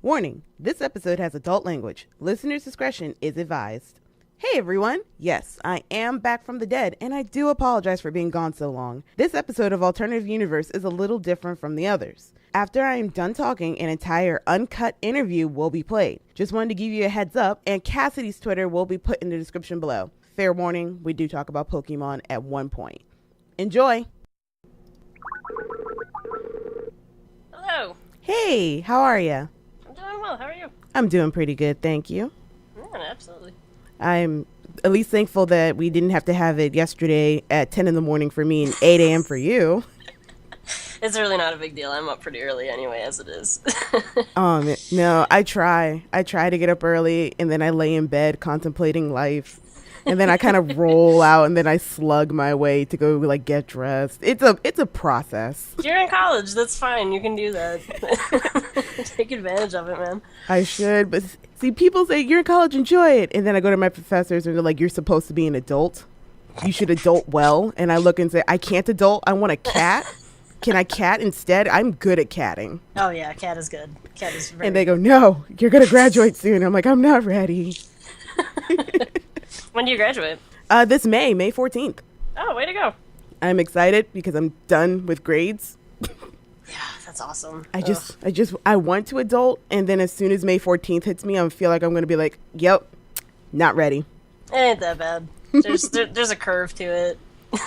Warning, this episode has adult language. Listener's discretion is advised. Hey everyone! Yes, I am back from the dead, and I do apologize for being gone so long. This episode of Alternative Universe is a little different from the others. After I am done talking, an entire uncut interview will be played. Just wanted to give you a heads up, and Cassidee's Twitter will be put in the description below. Fair warning, we do talk about Pokemon at one point. Enjoy! Hello. Hey, how are ya? I'm doing well. How are you? I'm doing pretty good, thank you. Yeah, absolutely. I'm at least thankful that we didn't have to have it yesterday at 10 in the morning for me and 8 a.m. for you. It's really not a big deal. I'm up pretty early anyway, as it is. No, I try. I try to get up early, and then I lay in bed contemplating life. And then I kind of roll out, and then I slug my way to go like get dressed. It's a process. You're in college. That's fine. You can do that. Take advantage of it, man. I should, but see, people say you're in college, enjoy it, and then I go to my professors, and they're like, "You're supposed to be an adult. You should adult well." And I look and say, "I can't adult. I want a cat. Can I cat instead? I'm good at catting." Oh yeah, cat is good. Cat is very. And they go, "No, you're gonna graduate soon." I'm like, "I'm not ready." When do you graduate? This May 14th. Oh, way to go. I'm excited because I'm done with grades. Yeah, that's awesome. I want to adult, and then as soon as May 14th hits me, I feel like I'm going to be like, "Yep, not ready." It ain't that bad. There's a curve to it.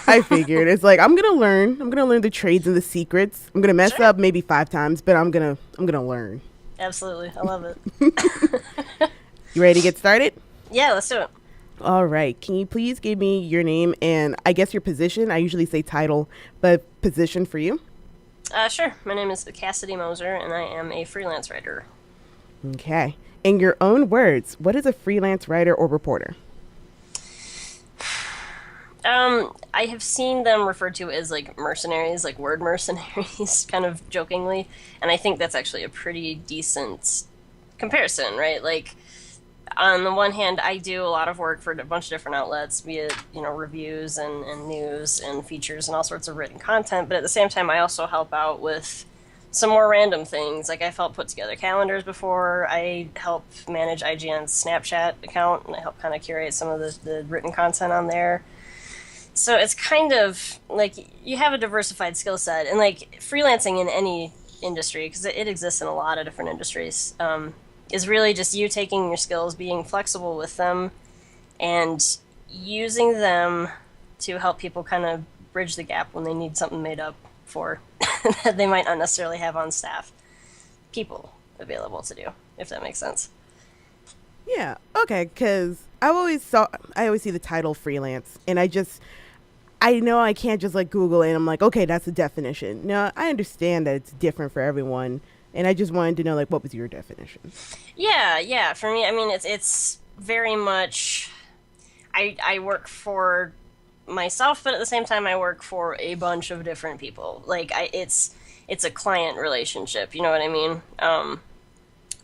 I figured. It's like I'm gonna learn the trades and the secrets. I'm gonna mess up maybe 5 times, but I'm gonna learn. Absolutely. I love it. You ready to get started? Yeah, let's do it. All right. Can you please give me your name and I guess your position? I usually say title, but position for you. Sure. My name is Cassidee Moser, and I am a freelance writer. Okay. In your own words, what is a freelance writer or reporter? I have seen them referred to as like mercenaries, like word mercenaries, kind of jokingly, and I think that's actually a pretty decent comparison, right? Like, on the one hand, I do a lot of work for a bunch of different outlets, be it, reviews and news and features and all sorts of written content, but at the same time, I also help out with some more random things. Like, I've helped put together calendars before, I help manage IGN's Snapchat account, and I help kind of curate some of the written content on there. So it's kind of like you have a diversified skill set, and like freelancing in any industry, because it exists in a lot of different industries, is really just you taking your skills, being flexible with them, and using them to help people kind of bridge the gap when they need something made up for that they might not necessarily have on staff people available to do, if that makes sense. Yeah. Okay. Because I always see the title freelance, and I know I can't just like Google it and I'm like, okay, that's the definition. No, I understand that it's different for everyone. And I just wanted to know, like, what was your definition? Yeah. For me, I mean, it's very much, I work for myself, but at the same time, I work for a bunch of different people. Like, it's a client relationship, you know what I mean?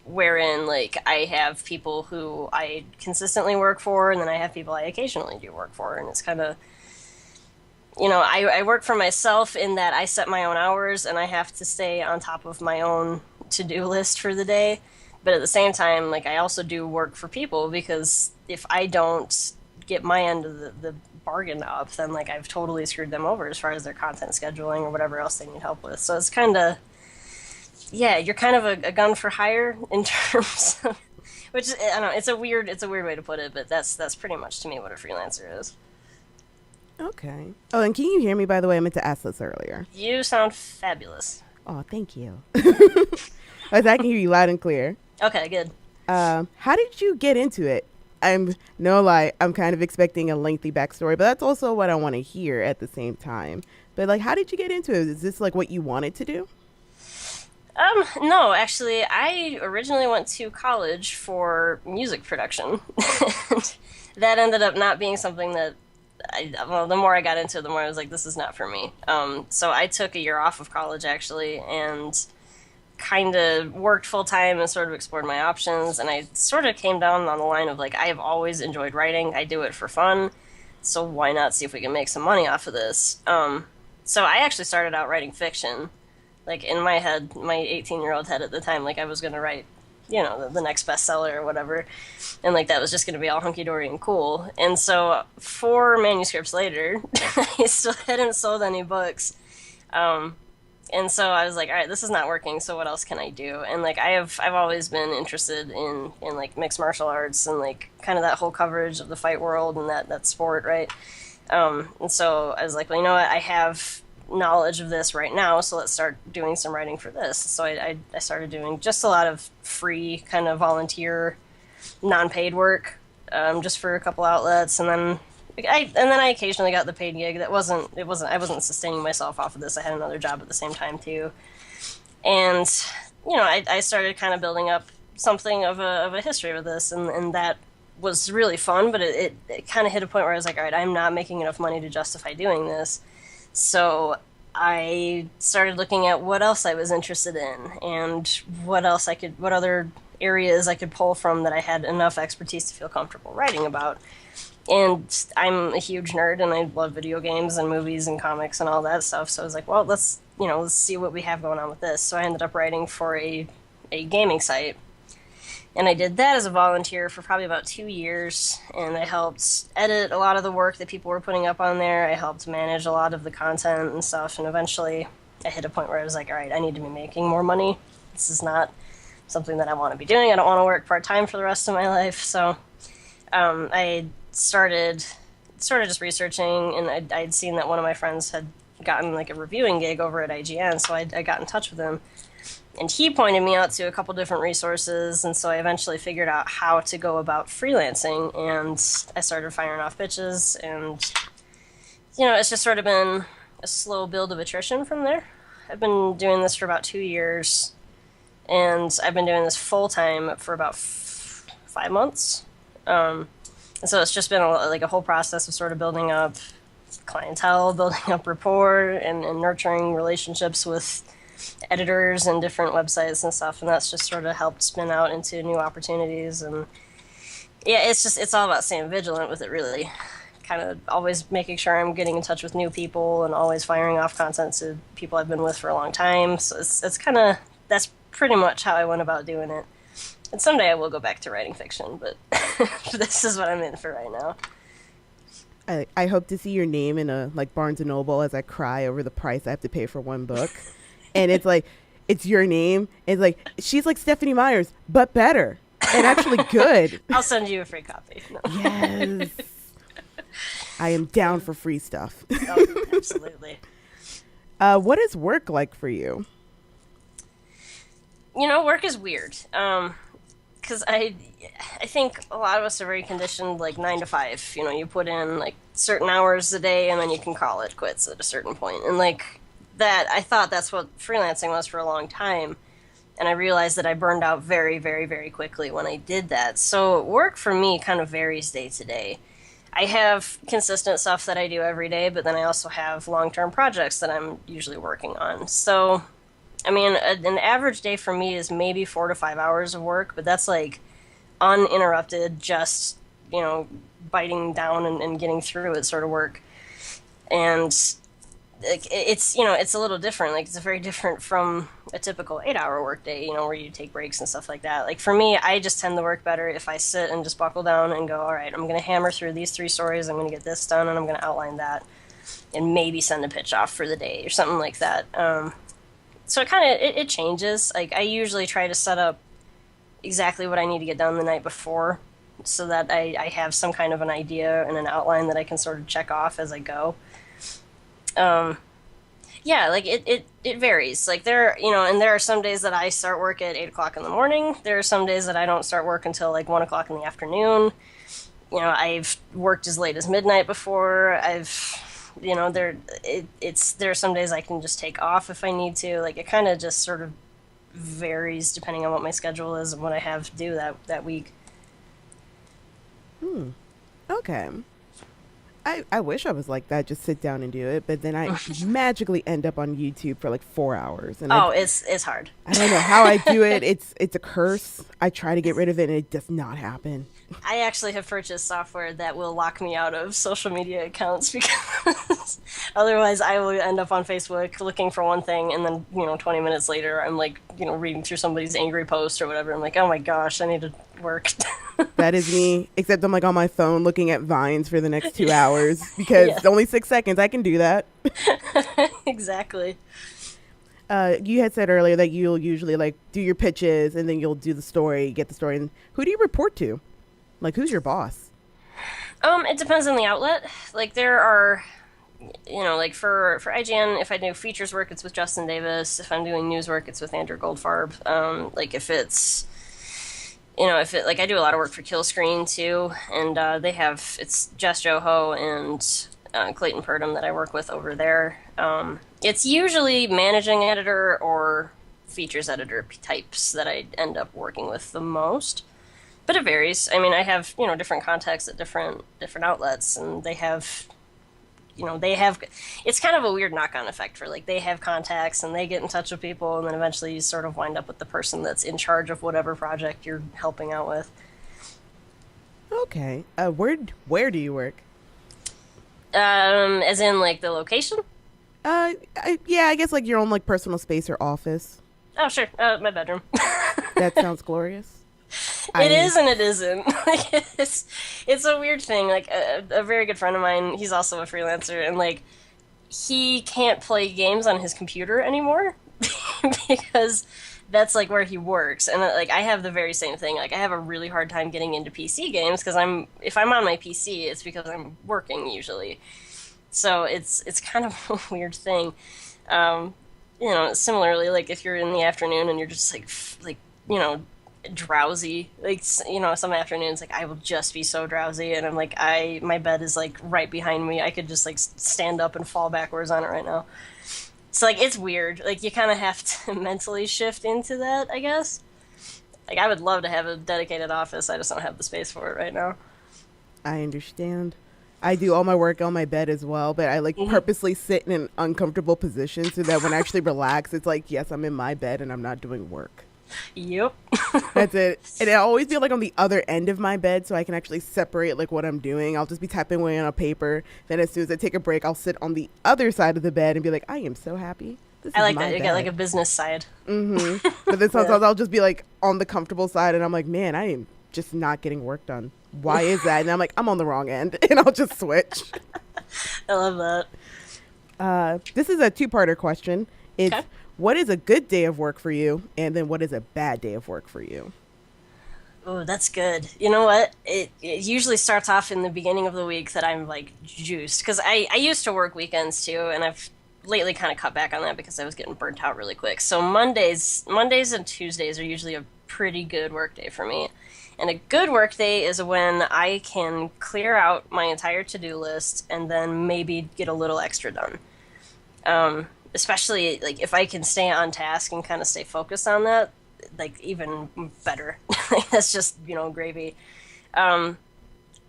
Wherein, like, I have people who I consistently work for, and then I have people I occasionally do work for, and it's kind of, I work for myself in that I set my own hours and I have to stay on top of my own to-do list for the day. But at the same time, like, I also do work for people, because if I don't get my end of the bargain up, then like I've totally screwed them over as far as their content scheduling or whatever else they need help with. So it's kind of, yeah, you're kind of a gun for hire in terms of, which is, I don't know, it's a weird way to put it, but that's pretty much to me what a freelancer is. Okay. Oh, and can you hear me, by the way? I meant to ask this earlier. You sound fabulous. Oh, thank you. I can hear you loud and clear. Okay, good. How did you get into it? I'm no lie, I'm kind of expecting a lengthy backstory, but that's also what I want to hear at the same time. But like, how did you get into it? Is this like what you wanted to do? No, actually, I originally went to college for music production. That ended up not being something that the more I got into it, the more I was like, this is not for me. So I took a year off of college, actually, and kind of worked full-time and sort of explored my options, and I sort of came down on the line of, like, I have always enjoyed writing. I do it for fun, so why not see if we can make some money off of this? So I actually started out writing fiction. Like, in my head, my 18-year-old head at the time, like, I was going to write the next bestseller or whatever. And like that was just going to be all hunky-dory and cool. And so 4 manuscripts later, I still hadn't sold any books. And so I was like, all right, this is not working, so what else can I do? And like I've always been interested in like mixed martial arts and like kind of that whole coverage of the fight world and that sport, right? And so I was like, well, you know what, I have knowledge of this right now, so let's start doing some writing for this. So I started doing just a lot of free kind of volunteer, non-paid work, just for a couple outlets, and then I occasionally got the paid gig. I wasn't sustaining myself off of this. I had another job at the same time too, and I started kind of building up something of a history with this, and that was really fun. But it kind of hit a point where I was like, all right, I'm not making enough money to justify doing this. So I started looking at what else I was interested in and what other areas I could pull from that I had enough expertise to feel comfortable writing about. And I'm a huge nerd and I love video games and movies and comics and all that stuff. So I was like, well, let's see what we have going on with this. So I ended up writing for a gaming site. And I did that as a volunteer for probably about 2 years, and I helped edit a lot of the work that people were putting up on there. I helped manage a lot of the content and stuff, and eventually I hit a point where I was like, all right, I need to be making more money. This is not something that I want to be doing. I don't want to work part-time for the rest of my life. So I started just researching, and I'd seen that one of my friends had gotten like a reviewing gig over at IGN, so I got in touch with him. And he pointed me out to a couple different resources, and so I eventually figured out how to go about freelancing, and I started firing off pitches, and, it's just sort of been a slow build of attrition from there. I've been doing this for about 2 years, and I've been doing this full-time for about 5 months. And so it's just been a whole process of sort of building up clientele, building up rapport, and nurturing relationships with editors and different websites and stuff, and that's just sort of helped spin out into new opportunities. And yeah, it's all about staying vigilant with it, really. Kind of always making sure I'm getting in touch with new people and always firing off content to people I've been with for a long time. So that's pretty much how I went about doing it. And someday I will go back to writing fiction, but this is what I'm in for right now. I hope to see your name in a Barnes and Noble as I cry over the price I have to pay for one book. And it's like, it's your name. It's like, she's like Stephanie Myers, but better. And actually good. I'll send you a free copy. No. Yes. I am down for free stuff. Oh, absolutely. What is work like for you? Work is weird. Because I think a lot of us are very conditioned, 9 to 5. You put in, certain hours a day, and then you can call it quits at a certain point. And, that I thought that's what freelancing was for a long time, and I realized that I burned out very, very, very quickly when I did that. So work for me kind of varies day to day. I have consistent stuff that I do every day, but then I also have long-term projects that I'm usually working on. So, I mean, an average day for me is maybe 4 to 5 hours of work, but that's uninterrupted, just, biting down and getting through it sort of work. And it's a little different. It's very different from a typical 8-hour workday, where you take breaks and stuff like that. For me, I just tend to work better if I sit and just buckle down and go, all right, I'm going to hammer through these 3 stories, I'm going to get this done, and I'm going to outline that, and maybe send a pitch off for the day or something like that. So it changes. I usually try to set up exactly what I need to get done the night before, so that I have some kind of an idea and an outline that I can sort of check off as I go. It varies. There are some days that I start work at 8 o'clock in the morning. There are some days that I don't start work until 1 o'clock in the afternoon. I've worked as late as midnight before. There are some days I can just take off if I need to. It kind of just sort of varies depending on what my schedule is and what I have to do that week. Okay. I wish I was like that, just sit down and do it, but then I magically end up on YouTube for 4 hours. And it's hard. I don't know how I do it. It's a curse. I try to get rid of it and it does not happen. I actually have purchased software that will lock me out of social media accounts because otherwise I will end up on Facebook looking for one thing and then, 20 minutes later I'm like, reading through somebody's angry post or whatever. I'm like, oh my gosh, I need to work. That is me, except I'm like on my phone looking at Vines for the next 2 hours because Yeah. only 6 seconds. I can do that. Exactly. You had said earlier that you'll usually like do your pitches and then you'll do the story, get the story. And who do you report to? Like, who's your boss? It depends on the outlet. Like there are, like for IGN, if I do features work, it's with Justin Davis. If I'm doing news work, it's with Andrew Goldfarb. Like if it's, like I do a lot of work for Kill Screen too, and it's Jess Joho and Clayton Purdom that I work with over there. It's usually managing editor or features editor types that I end up working with the most. But it varies. I mean, I have, different contacts at different outlets, and they have, it's kind of a weird knock-on effect for, like, they have contacts, and they get in touch with people, and then eventually you sort of wind up with the person that's in charge of whatever project you're helping out with. Okay. Where do you work? As in, like, the location? Yeah, I guess like your own like personal space or office. Oh, sure. My bedroom. That sounds glorious. It is and it isn't. Like, it's a weird thing. Like a very good friend of mine, he's also a freelancer, and like he can't play games on his computer anymore because that's like where he works. And like I have the very same thing. Like I have a really hard time getting into PC games because if I'm on my PC, it's because I'm working usually. So it's kind of a weird thing. Similarly, like if you're in the afternoon and you're just like drowsy, like some afternoons like I will just be so drowsy, and I'm like my bed is like right behind me. I could just like stand up and fall backwards on it right now. So like it's weird. Like you kind of have to mentally shift into that, I guess. Like I would love to have a dedicated office. I just don't have the space for it right now. I understand. I do all my work on my bed as well, but I like purposely sit in an uncomfortable position so that when I actually relax, it's like, yes, I'm in my bed and I'm not doing work. Yep. That's it. And I always feel like on the other end of my bed so I can actually separate like what I'm doing. I'll just be typing away on a paper. Then as soon as I take a break, I'll sit on the other side of the bed and be like, I am so happy. I like that. You got like a business side. Mm-hmm. But then sometimes I'll just be like on the comfortable side and I'm like, man, I am just not getting work done. Why is that? And I'm like, I'm on the wrong end, and I'll just switch. I love that. This is a two-parter question. It's okay. What is a good day of work for you? And then what is a bad day of work for you? Oh, that's good. You know what? It usually starts off in the beginning of the week that I'm like juiced. Because I used to work weekends too, and I've lately kind of cut back on that because I was getting burnt out really quick. So Mondays and Tuesdays are usually a pretty good work day for me. And a good work day is when I can clear out my entire to-do list and then maybe get a little extra done. Especially like if I can stay on task and kind of stay focused on that, like even better. That's just, gravy. A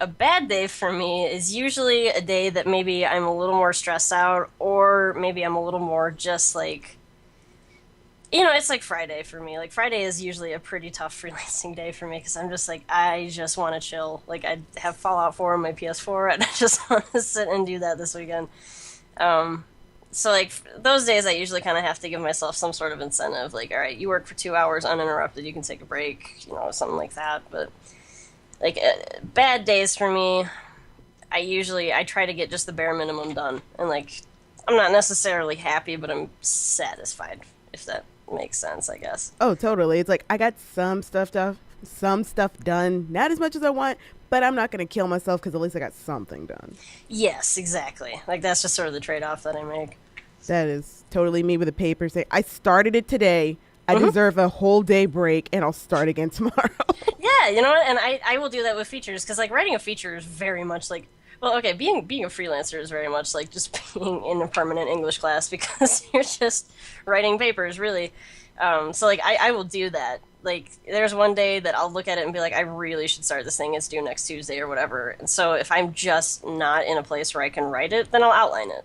bad day for me is usually a day that maybe I'm a little more stressed out, or maybe I'm a little more just like, it's like Friday for me. Like Friday is usually a pretty tough freelancing day for me because I'm just like, I just want to chill. Like I have Fallout 4 on my PS4 and I just want to sit and do that this weekend. So like those days I usually kind of have to give myself some sort of incentive. Like, all right, you work for 2 hours uninterrupted, you can take a break, something like that. But like bad days for me, I try to get just the bare minimum done. And like, I'm not necessarily happy, but I'm satisfied, if that makes sense, I guess. Oh, totally. It's like I got some stuff done, not as much as I want, but I'm not going to kill myself because at least I got something done. Yes, exactly. Like that's just sort of the trade-off that I make. That is totally me with a paper saying I started it today. I deserve a whole day break and I'll start again tomorrow. Yeah, you know what? And I will do that with features because like writing a feature is very much like, well, okay, being a freelancer is very much like just being in a permanent English class because you're just writing papers, really. So, like, I will do that. Like, there's one day that I'll look at it and be like, I really should start this thing. It's due next Tuesday or whatever. And so if I'm just not in a place where I can write it, then I'll outline it.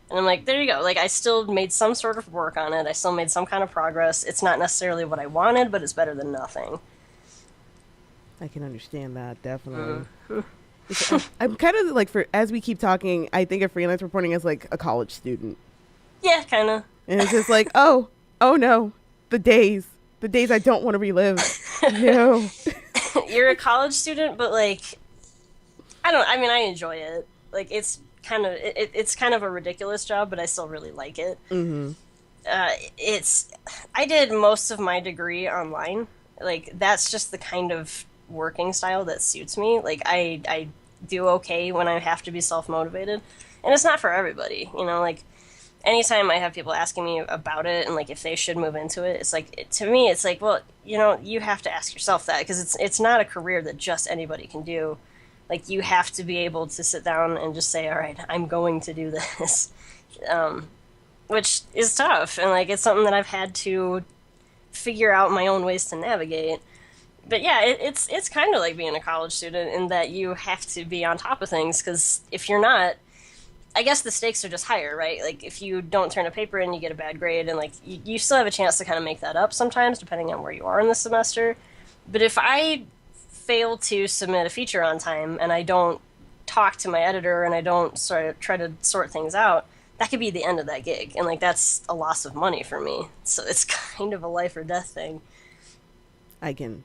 And I'm like, there you go. Like, I still made some sort of work on it. I still made some kind of progress. It's not necessarily what I wanted, but it's better than nothing. I can understand that, definitely. I'm kind of like, for as we keep talking, I think of freelance reporting as like a college student. Yeah, kind of. And it's just like, oh no, the days I don't want to relive. No. You're a college student, but like, I enjoy it. Like, it's kind of a ridiculous job, but I still really like it. Mm-hmm. I did most of my degree online. Like, that's just the kind of working style that suits me. Like, I do okay when I have to be self-motivated, and it's not for everybody, you know. Like, anytime I have people asking me about it and like if they should move into it, it's like, to me it's like, well, you know, you have to ask yourself that, because it's not a career that just anybody can do. Like, you have to be able to sit down and just say, all right, I'm going to do this. Which is tough, and like, it's something that I've had to figure out my own ways to navigate. But yeah, it's kind of like being a college student in that you have to be on top of things, because if you're not, I guess the stakes are just higher, right? Like, if you don't turn a paper in, you get a bad grade, and like, you still have a chance to kind of make that up sometimes, depending on where you are in the semester. But if I fail to submit a feature on time, and I don't talk to my editor, and I don't sort of try to sort things out, that could be the end of that gig, and like, that's a loss of money for me. So it's kind of a life or death thing. I can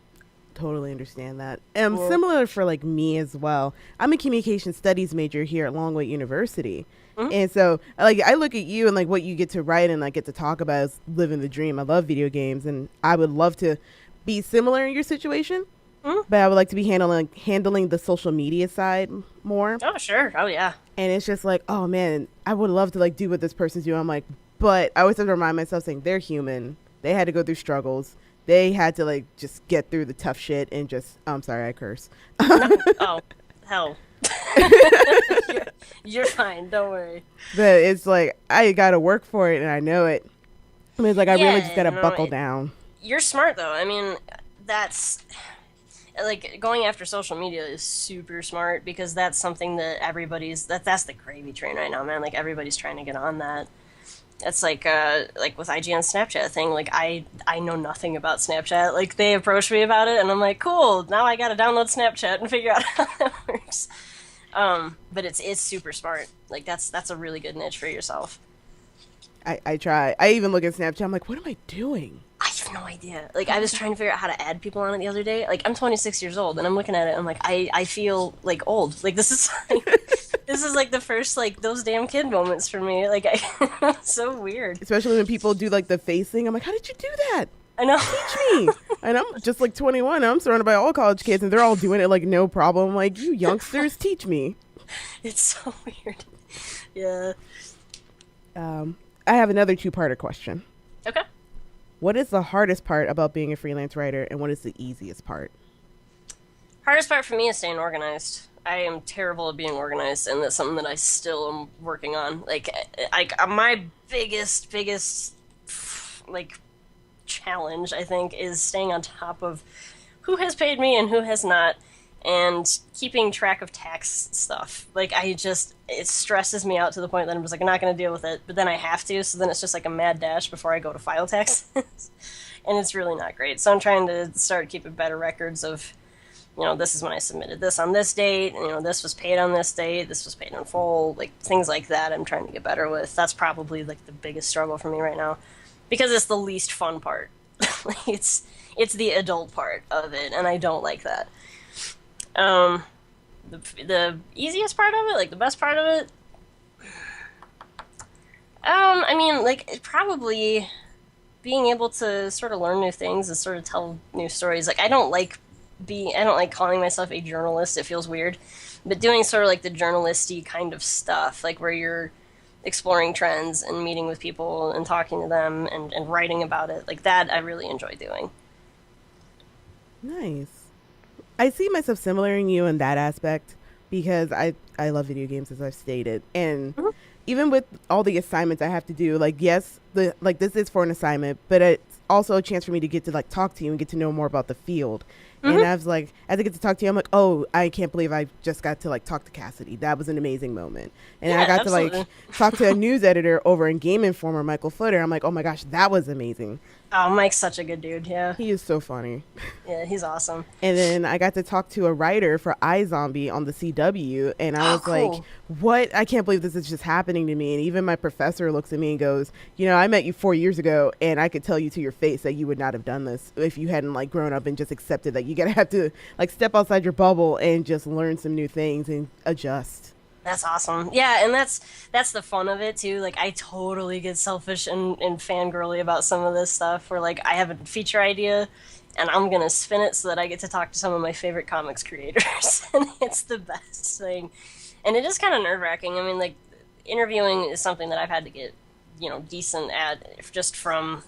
totally understand that. Similar for like me as well. I'm a communication studies major here at Longwood University. Mm-hmm. And so like, I look at you and like what you get to write and like get to talk about is living the dream. I love video games, and I would love to be similar in your situation. Mm-hmm. But I would like to be handling the social media side more. Oh, sure. Oh, yeah. And it's just like, oh man, I would love to like do what this person's doing. I'm like, but I always have to remind myself, saying they're human. They had to go through struggles. They had to like just get through the tough shit and just, I'm sorry, I curse. No. Oh, hell. You're fine. Don't worry. But it's like, I got to work for it, and I know it. I mean, it's like, I really just got to buckle down. You're smart though. I mean, that's like, going after social media is super smart, because that's something that that's the gravy train right now, man. Like, everybody's trying to get on that. It's like with IGN Snapchat thing, like, I know nothing about Snapchat. Like, they approached me about it, and I'm like, cool, now I gotta download Snapchat and figure out how that works. But it's super smart. Like, that's a really good niche for yourself. I try. I even look at Snapchat, I'm like, what am I doing? I have no idea. Like, I was trying to figure out how to add people on it the other day. Like, I'm 26 years old, and I'm looking at it, and I'm like, I feel, like, old. Like, this is, like, this is, like, the first, like, those damn kid moments for me. Like, it's so weird. Especially when people do, like, the face thing. I'm like, how did you do that? I know. Teach me. And I'm just, like, 21. I'm surrounded by all college kids, and they're all doing it, like, no problem. I'm like, you youngsters, teach me. It's so weird. Yeah. I have another two-parter question. Okay. What is the hardest part about being a freelance writer, and what is the easiest part? Hardest part for me is staying organized. I am terrible at being organized, and that's something that I still am working on. Like my biggest, like, challenge, I think, is staying on top of who has paid me and who has not, and keeping track of tax stuff. Like, it stresses me out to the point that I'm just like, I'm not going to deal with it, but then I have to, so then it's just like a mad dash before I go to file taxes. And it's really not great. So I'm trying to start keeping better records of, you know, this is when I submitted this on this date, and, you know, this was paid on this date, this was paid in full, like, things like that I'm trying to get better with. That's probably, like, the biggest struggle for me right now, because it's the least fun part. It's the adult part of it, and I don't like that. The easiest part of it, like, the best part of it, I mean, like, probably being able to sort of learn new things and sort of tell new stories. Like, I don't like calling myself a journalist. It feels weird. But doing sort of like the journalisty kind of stuff, like where you're exploring trends and meeting with people and talking to them and writing about it, like that, I really enjoy doing. Nice. I see myself similar in you in that aspect, because I love video games, as I've stated. And even with all the assignments I have to do, like, yes, this is for an assignment, but it's also a chance for me to get to, like, talk to you and get to know more about the field. And I was like, as I get to talk to you, I'm like, oh, I can't believe I just got to, like, talk to Cassidee. That was an amazing moment. And I got to, like, talk to a news editor over in Game Informer, Michael Footer. I'm like, oh my gosh, that was amazing. Oh, Mike's such a good dude. Yeah, He is so funny. yeah, he's awesome. And then I got to talk to a writer for iZombie on the CW, and I Oh, was like, cool. what? I can't believe this is just happening to me. And even my professor looks at me and goes, you know, I met you 4 years ago, and I could tell you to your face that you would not have done this if you hadn't like grown up and just accepted that you gotta have to like step outside your bubble and just learn some new things and adjust. That's awesome. Yeah, and that's the fun of it too. Like I totally get selfish and fangirly about some of this stuff where like I have a feature idea and I'm gonna spin it so that I get to talk to some of my favorite comics creators. And it's the best thing. And it is kind of nerve wracking. I mean, like interviewing is something that I've had to get, decent at just from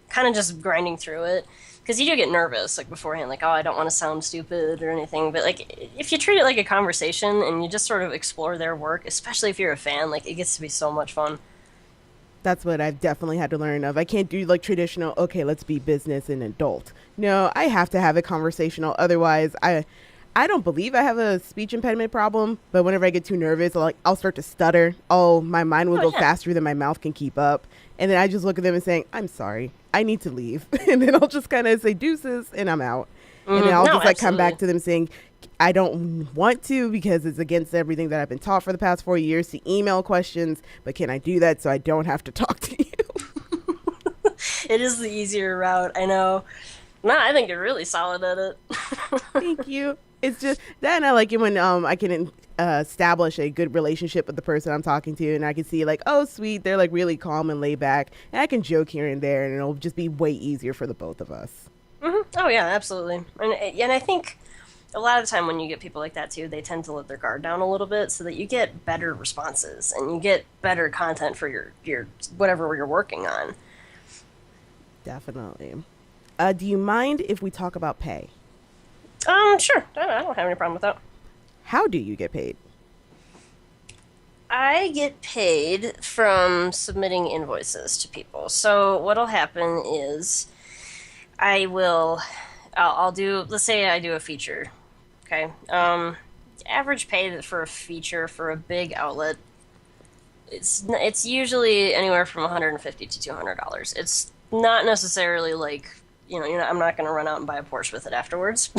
kind of just grinding through it. Because you do get nervous, like beforehand, like, oh, I don't want to sound stupid or anything. But like, if you treat it like a conversation and you just sort of explore their work, especially if you're a fan, like, it gets to be so much fun. That's what I've definitely had to learn of. I can't do like traditional, okay, let's be business and adult. No, I have to have it conversational. Otherwise, I don't believe I have a speech impediment problem, but whenever I get too nervous, I'll start to stutter. Oh, my mind will Oh go yeah. faster than my mouth can keep up. And then I just look at them and saying, I'm sorry, I need to leave. And then I'll just kind of say deuces and I'm out. And then I'll No, just like come back absolutely. to them saying, I don't want to because it's against everything that I've been taught for the past 4 years to email questions, but can I do that so I don't have to talk to you? It is the easier route, I know. No, I think you're really solid at it. Thank you. It's just that, and I like it when I can establish a good relationship with the person I'm talking to, and I can see like, oh, sweet, they're like really calm and laid back, and I can joke here and there, and it'll just be way easier for the both of us. Oh yeah, absolutely. And I think a lot of the time when you get people like that too, they tend to let their guard down a little bit so that you get better responses and you get better content for your whatever you're working on. Definitely. Do you mind if we talk about pay? Sure. I don't have any problem with that. How do you get paid? I get paid from submitting invoices to people. So what'll happen is I'll do, let's say I do a feature. Okay. Average pay for a feature for a big outlet, it's usually anywhere from $150 to $200. It's not necessarily like, I'm not going to run out and buy a Porsche with it afterwards,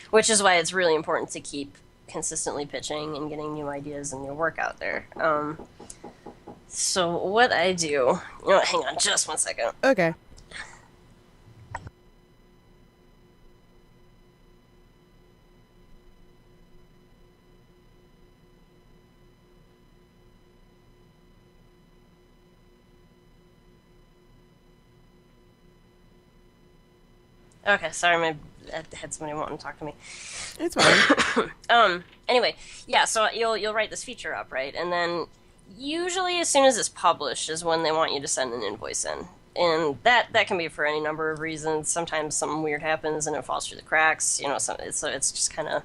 which is why it's really important to keep consistently pitching and getting new ideas and new work out there. So what I do, hang on just one second. Okay. Okay, sorry, I had somebody wanting to talk to me. It's fine. Anyway, yeah, so you'll write this feature up, right? And then usually as soon as it's published is when they want you to send an invoice in. And that can be for any number of reasons. Sometimes something weird happens and it falls through the cracks, so it's just kind of,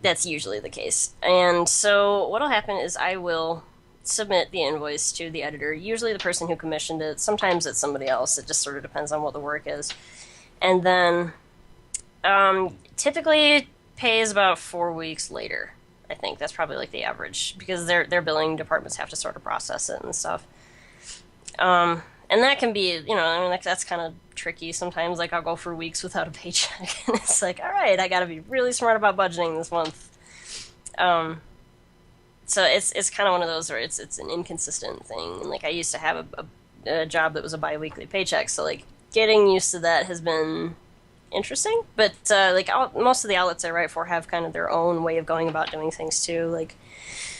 that's usually the case. And so what'll happen is I will submit the invoice to the editor, usually the person who commissioned it. Sometimes it's somebody else. It just sort of depends on what the work is. And then typically it pays about 4 weeks later. I think that's probably like the average because their billing departments have to sort of process it and stuff. And that can be, that's kind of tricky sometimes. Like I'll go for weeks without a paycheck, and it's like, all right, I got to be really smart about budgeting this month. So it's kind of one of those where it's an inconsistent thing. And like I used to have a job that was a biweekly paycheck, so like getting used to that has been interesting. But most of the outlets I write for have kind of their own way of going about doing things too. Like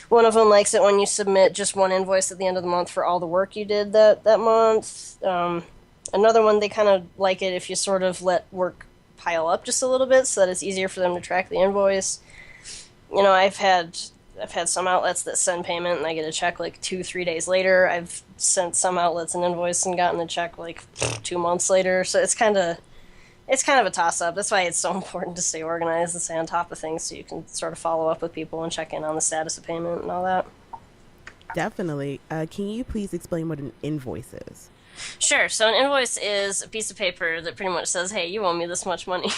one of them likes it when you submit just one invoice at the end of the month for all the work you did that month. Another one, they kind of like it if you sort of let work pile up just a little bit so that it's easier for them to track the invoice. I've had some outlets that send payment and I get a check like 2-3 days later. I've sent some outlets an invoice and gotten a check like 2 months later. So it's kind of a toss-up. That's why it's so important to stay organized and stay on top of things so you can sort of follow up with people and check in on the status of payment and all that. Definitely. Can you please explain what an invoice is? Sure. So an invoice is a piece of paper that pretty much says, hey, you owe me this much money.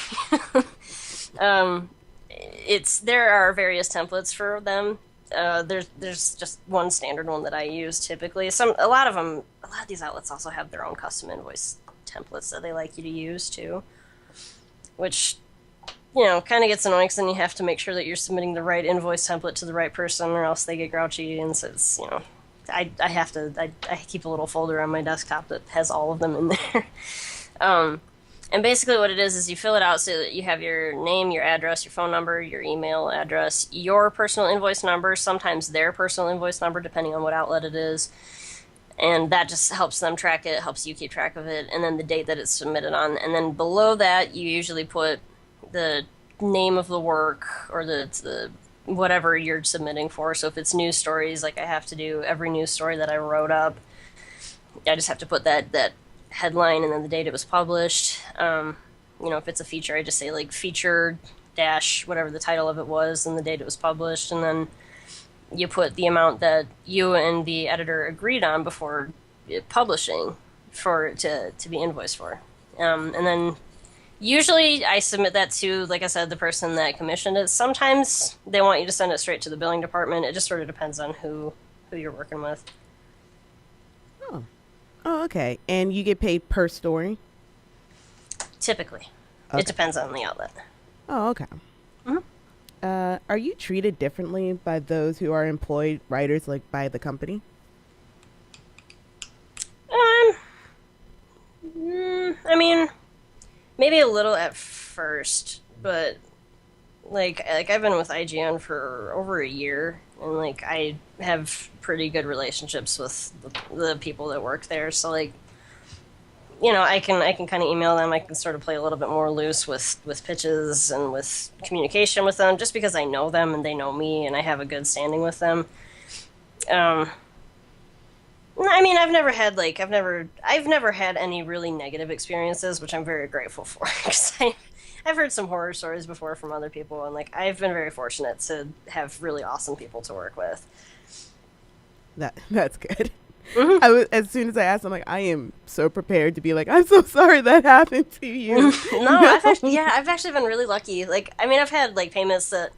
There are various templates for them. There's just one standard one that I use typically. A lot of these outlets also have their own custom invoice templates that they like you to use too, which, you know, kind of gets annoying because then you have to make sure that you're submitting the right invoice template to the right person, or else they get grouchy. And so it's, you know, I keep a little folder on my desktop that has all of them in there. And basically what it is you fill it out so that you have your name, your address, your phone number, your email address, your personal invoice number, sometimes their personal invoice number, depending on what outlet it is. And that just helps them track it, helps you keep track of it, and then the date that it's submitted on. And then below that, you usually put the name of the work or the whatever you're submitting for. So if it's news stories, like I have to do every news story that I wrote up, I just have to put that headline and then the date it was published. You know, if it's a feature, I just say like feature dash whatever the title of it was and the date it was published, and then you put the amount that you and the editor agreed on before publishing for it to be invoiced for. And then usually I submit that to, like I said, the person that commissioned it. Sometimes they want you to send it straight to the billing department. It just sort of depends on who you're working with. Oh, okay. And you get paid per story? Typically. Okay. It depends on the outlet. Oh, okay. Mm-hmm. Are you treated differently by those who are employed writers, like by the company? I mean, maybe a little at first, but like I've been with IGN for over a year, and like I have pretty good relationships with the people that work there. So like, you know, I can kind of email them. I can sort of play a little bit more loose with pitches and with communication with them, just because I know them and they know me, and I have a good standing with them. I mean, I've never had any really negative experiences, which I'm very grateful for, because I've heard some horror stories before from other people, and like I've been very fortunate to have really awesome people to work with. That's good. Mm-hmm. As soon as I asked, I'm like, I am so prepared to be like, I'm so sorry that happened to you. I've actually been really lucky. Like, I mean, I've had like payments that,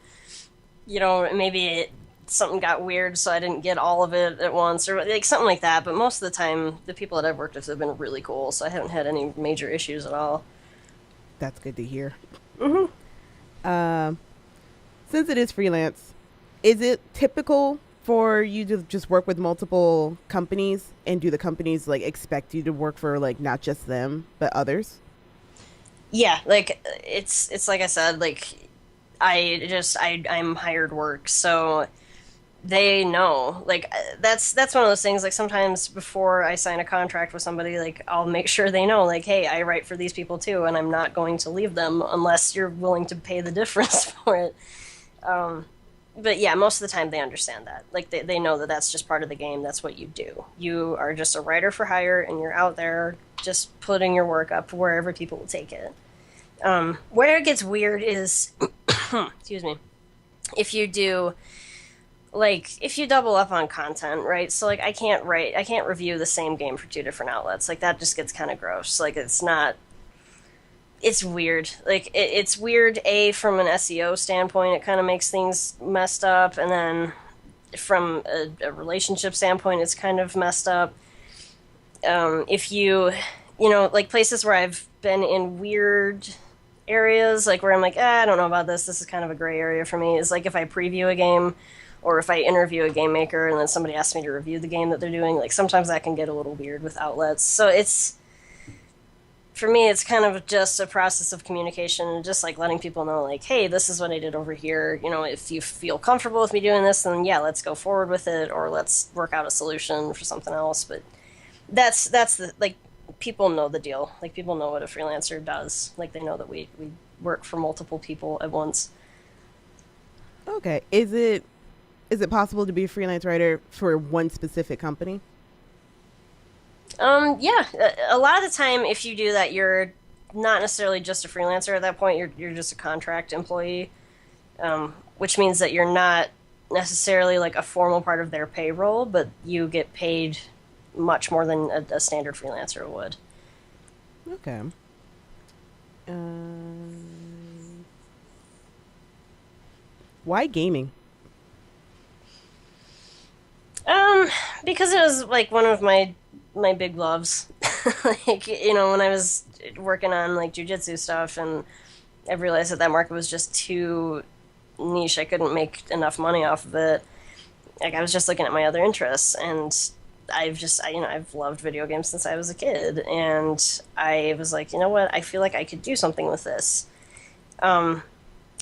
you know, maybe something got weird, so I didn't get all of it at once, or like something like that. But most of the time, the people that I've worked with have been really cool, so I haven't had any major issues at all. That's good to hear. Mm-hmm. Since it is freelance, is it typical for you to just work with multiple companies, and do the companies like expect you to work for like not just them but others? Yeah, like it's like I said, like I'm hired work, so they know. Like that's one of those things. Like sometimes before I sign a contract with somebody, like I'll make sure they know, like, hey, I write for these people too, and I'm not going to leave them unless you're willing to pay the difference for it. But yeah, most of the time they understand that. Like they know that that's just part of the game. That's what you do. You are just a writer for hire, and you're out there just putting your work up wherever people will take it. Where it gets weird is, excuse me, if you double up on content, right? So like I can't review the same game for two different outlets. Like that just gets kind of gross. Like it's weird. Like it's weird, from an SEO standpoint, it kind of makes things messed up, and then from a relationship standpoint, it's kind of messed up. If you know, like places where I've been in weird areas, like where I'm like, I don't know about this is kind of a gray area for me, is like if I preview a game or if I interview a game maker and then somebody asks me to review the game that they're doing, like sometimes that can get a little weird with outlets. So for me, it's kind of just a process of communication and just like letting people know, like, hey, this is what I did over here. You know, if you feel comfortable with me doing this, then yeah, let's go forward with it, or let's work out a solution for something else. But that's the, like, people know the deal. Like, people know what a freelancer does. Like, they know that we work for multiple people at once. Okay. Is it possible to be a freelance writer for one specific company? Yeah. A lot of the time, if you do that, you're not necessarily just a freelancer at that point. You're just a contract employee, which means that you're not necessarily like a formal part of their payroll, but you get paid much more than a standard freelancer would. Okay. Why gaming? Because it was like one of my big loves. Like, when I was working on like jujitsu stuff, and I realized that that market was just too niche. I couldn't make enough money off of it. Like, I was just looking at my other interests, and I've loved video games since I was a kid, and I was like, you know what, I feel like I could do something with this.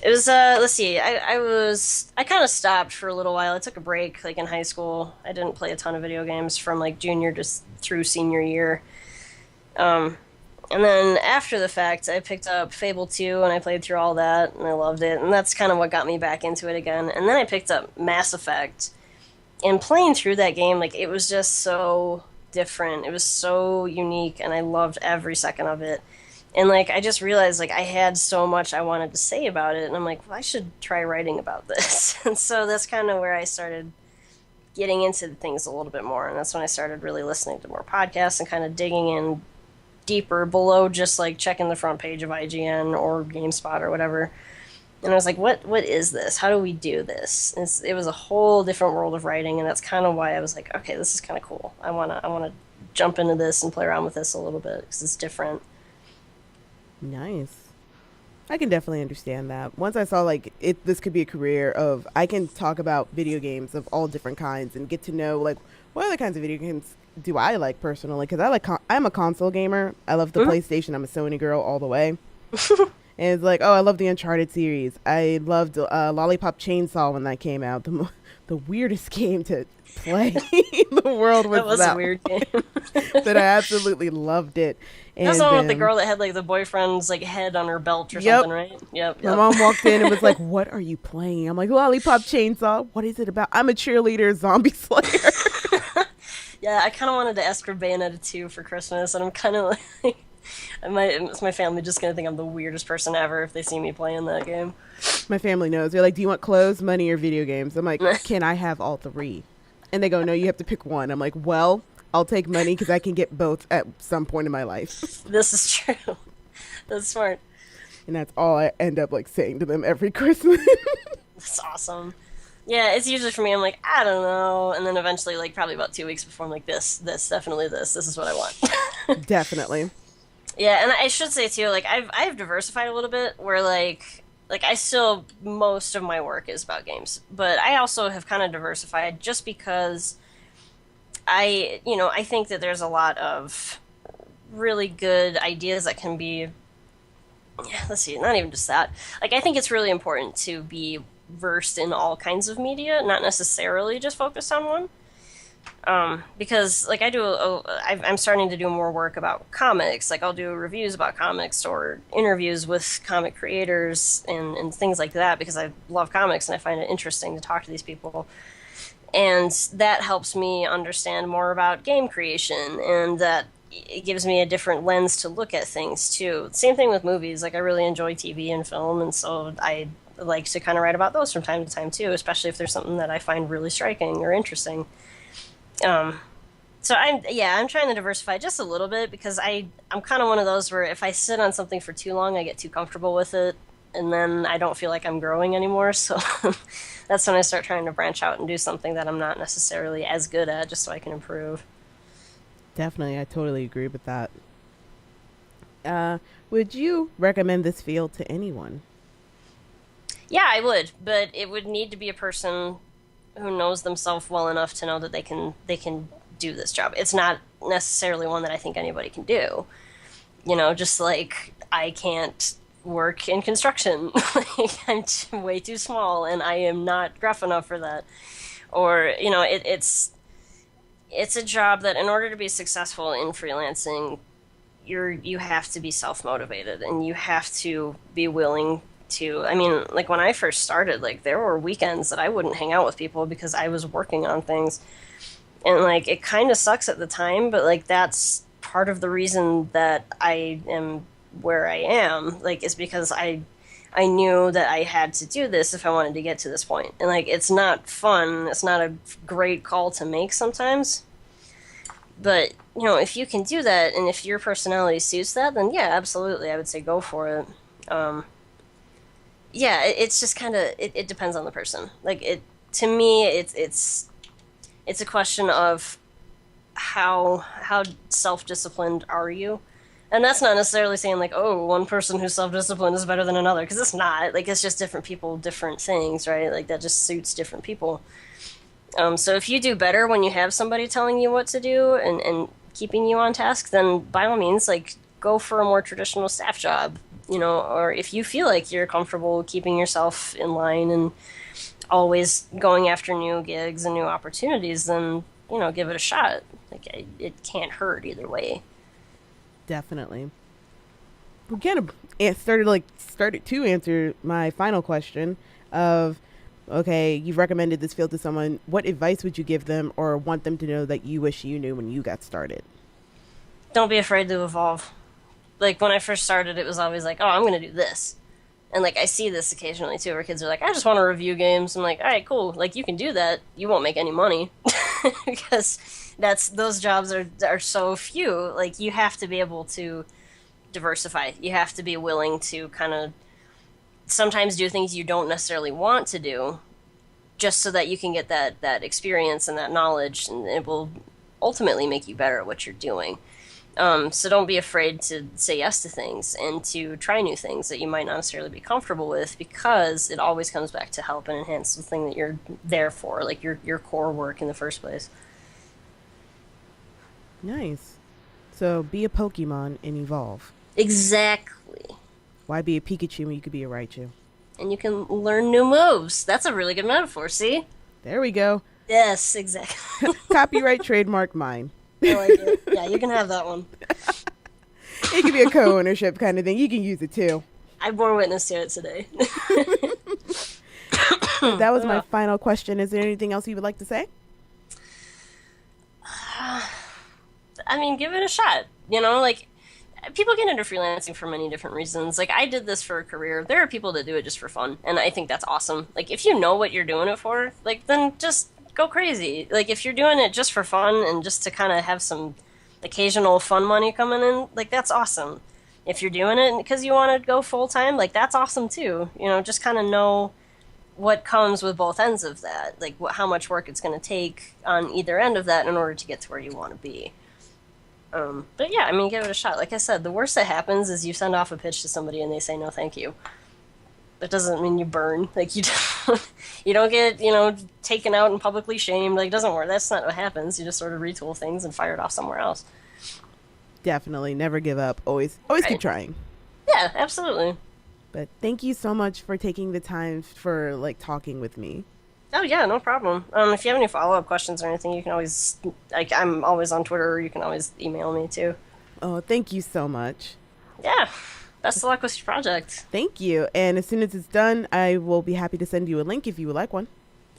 It was let's see, I kind of stopped for a little while. I took a break like in high school. I didn't play a ton of video games from like junior to through senior year. Um, and then after the fact, I picked up Fable 2 and I played through all that and I loved it. And that's kind of what got me back into it again. And then I picked up Mass Effect. And playing through that game, like, it was just so different. It was so unique and I loved every second of it. And like, I just realized like I had so much I wanted to say about it, and I'm like, well, I should try writing about this. And so that's kind of where I started getting into things a little bit more, and that's when I started really listening to more podcasts and kind of digging in deeper below just like checking the front page of IGN or GameSpot or whatever. And I was like, what is this? How do we do this? And it was a whole different world of writing, and that's kind of why I was like, okay, this is kind of cool. I wanna jump into this and play around with this a little bit because it's different. Nice. I can definitely understand that. Once I saw like this could be a career of I can talk about video games of all different kinds and get to know like what other kinds of video games do I like personally, because I'm a console gamer. I love the PlayStation. I'm a Sony girl all the way. And it's like, oh, I love the Uncharted series. I loved Lollipop Chainsaw when that came out. The weirdest game to play in the world was that. A weird game. But I absolutely loved it. And that's the one with the girl that had like the boyfriend's like head on her belt or something, right? Yep. My mom walked in and was like, "What are you playing?" I'm like, "Lollipop Chainsaw. What is it about?" I'm a cheerleader, zombie slayer. Yeah, I kind of wanted to ask for Bayonetta 2 for Christmas, and I'm kind of like, my family just gonna think I'm the weirdest person ever if they see me playing that game. My family knows. They're like, "Do you want clothes, money, or video games?" I'm like, "Can I have all three?" And they go, "No, you have to pick one." I'm like, "Well, I'll take money because I can get both at some point in my life." This is true. That's smart. And that's all I end up like saying to them every Christmas. That's awesome. Yeah, it's usually for me, I'm like, I don't know. And then eventually, like, probably about 2 weeks before, I'm like, this, definitely this. This is what I want. Definitely. Yeah, and I should say, too, like, I've diversified a little bit, where, like I still, most of my work is about games. But I also have kind of diversified just because I think that there's a lot of really good ideas that can be, let's see, not even just that. Like, I think it's really important to be versed in all kinds of media, not necessarily just focused on one. Because, like, I'm starting to do more work about comics. Like, I'll do reviews about comics or interviews with comic creators and things like that because I love comics and I find it interesting to talk to these people. And that helps me understand more about game creation, and that it gives me a different lens to look at things, too. Same thing with movies. Like, I really enjoy TV and film, and so I like to kind of write about those from time to time, too, especially if there's something that I find really striking or interesting. So I'm trying to diversify just a little bit because I'm kind of one of those where if I sit on something for too long, I get too comfortable with it, and then I don't feel like I'm growing anymore, so that's when I start trying to branch out and do something that I'm not necessarily as good at, just so I can improve. Definitely, I totally agree with that. Would you recommend this field to anyone? Yeah, I would, but it would need to be a person who knows themselves well enough to know that they can do this job. It's not necessarily one that I think anybody can do. Just like I can't work in construction. I'm way too small and I am not gruff enough for that. Or, it's a job that in order to be successful in freelancing, you have to be self-motivated and you have to be willing to, like when I first started, like there were weekends that I wouldn't hang out with people because I was working on things. And like it kind of sucks at the time, but like that's part of the reason that I am where I am, like is because I knew that I had to do this if I wanted to get to this point. And like it's not fun, it's not a great call to make sometimes. But, if you can do that and if your personality suits that, then yeah, absolutely, I would say go for it. Yeah, it's just kind of it depends on the person. Like to me, it's a question of how self-disciplined are you? And that's not necessarily saying like, oh, one person who's self-disciplined is better than another, because it's not. Like, it's just different people, different things, right? Like, that just suits different people. So if you do better when you have somebody telling you what to do and keeping you on task, then by all means, like, go for a more traditional staff job, or if you feel like you're comfortable keeping yourself in line and always going after new gigs and new opportunities, then, give it a shot. Like, it can't hurt either way. Definitely. We kind of started to answer my final question of, okay, you've recommended this field to someone. What advice would you give them or want them to know that you wish you knew when you got started? Don't be afraid to evolve. Like, when I first started, it was always like, oh, I'm going to do this. And, like, I see this occasionally, too, where kids are like, I just want to review games. I'm like, all right, cool. Like, you can do that. You won't make any money. Because those jobs are so few. Like, you have to be able to diversify. You have to be willing to kind of sometimes do things you don't necessarily want to do, just so that you can get that experience and that knowledge, and it will ultimately make you better at what you're doing. So don't be afraid to say yes to things and to try new things that you might not necessarily be comfortable with, because it always comes back to help and enhance the thing that you're there for, like your core work in the first place. Nice. So be a Pokemon and evolve. Exactly. Why be a Pikachu when you could be a Raichu? And you can learn new moves. That's a really good metaphor, see? There we go. Yes, exactly. Copyright trademark mine. I like it. Yeah, you can have that one. It could be a co-ownership kind of thing. You can use it too. I bore witness to it today. That was my final question. Is there anything else you would like to say? I mean, give it a shot. Like, people get into freelancing for many different reasons. Like, I did this for a career. There are people that do it just for fun, and I think that's awesome. Like, if you know what you're doing it for, like, then just go crazy. Like, if you're doing it just for fun and just to kind of have some occasional fun money coming in, like, that's awesome. If you're doing it because you want to go full-time, like, that's awesome too. Just kind of know what comes with both ends of that. Like, how much work it's going to take on either end of that in order to get to where you want to be. But yeah, I mean, give it a shot. Like I said, the worst that happens is you send off a pitch to somebody and they say no thank you. That doesn't mean you burn. Like, you don't get, taken out and publicly shamed. Like, it doesn't work. That's not what happens. You just sort of retool things and fire it off somewhere else. Definitely. Never give up. Always keep trying. Yeah, absolutely. But thank you so much for taking the time for, like, talking with me. Oh, yeah, no problem. If you have any follow-up questions or anything, you can always, like, I'm always on Twitter, or you can always email me, too. Oh, thank you so much. Yeah. Best of luck with your project. Thank you. And as soon as it's done, I will be happy to send you a link if you would like one.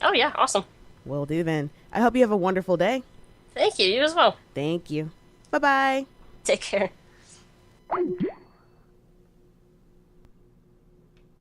Oh, yeah. Awesome. Will do then. I hope you have a wonderful day. Thank you. You as well. Thank you. Bye-bye. Take care.